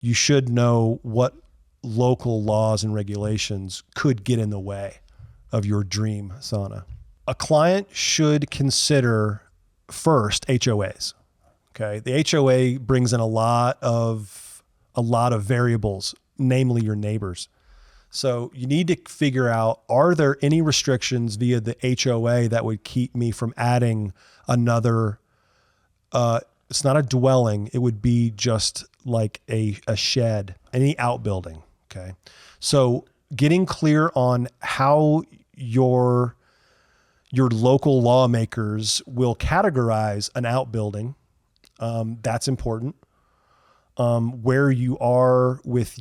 you should know what local laws and regulations could get in the way of your dream sauna. A client should consider first HOAs. Okay. The HOA brings in a lot of variables, namely your neighbors. So you need to figure out, are there any restrictions via the HOA that would keep me from adding another, it's not a dwelling, it would be just like a shed, any outbuilding, okay? So getting clear on how your local lawmakers will categorize an outbuilding, that's important. Where you are with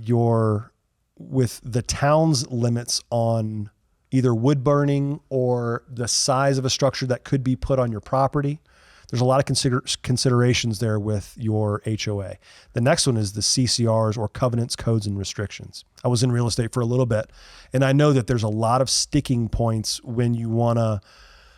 the town's limits on either wood burning or the size of a structure that could be put on your property. There's a lot of considerations there with your HOA. The next one is the CCRs, or covenants, codes, and restrictions. I was in real estate for a little bit, and I know that there's a lot of sticking points when you want to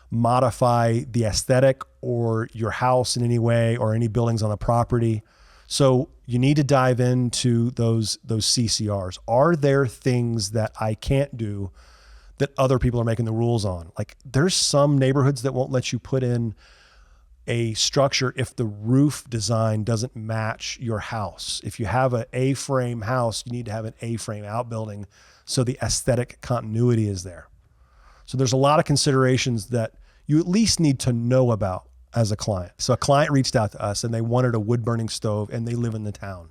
modify the aesthetic or your house in any way or any buildings on the property. So you need to dive into those CCRs. Are there things that I can't do that other people are making the rules on? Like, there's some neighborhoods that won't let you put in a structure if the roof design doesn't match your house. If you have an A-frame house, you need to have an A-frame outbuilding so the aesthetic continuity is there. So there's a lot of considerations that you at least need to know about as a client. So a client reached out to us and they wanted a wood burning stove and they live in the town.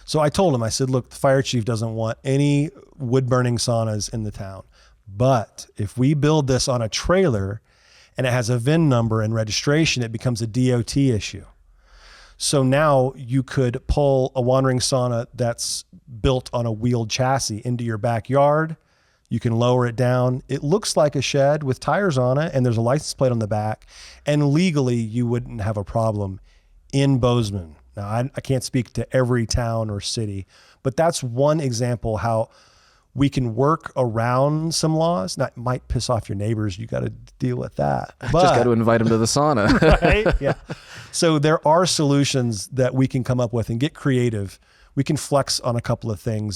So I told him, I said, look, the fire chief doesn't want any wood burning saunas in the town. But if we build this on a trailer and it has a VIN number and registration, it becomes a DOT issue. So now you could pull a wandering sauna that's built on a wheeled chassis into your backyard. You can lower it down. It looks like a shed with tires on it, and there's a license plate on the back. And legally, you wouldn't have a problem in Bozeman. Now, I can't speak to every town or city, but that's one example how we can work around some laws. Now, it might piss off your neighbors. You got to deal with that. But, just got to invite them to the sauna. Right? Yeah. So there are solutions that we can come up with and get creative. We can flex on a couple of things,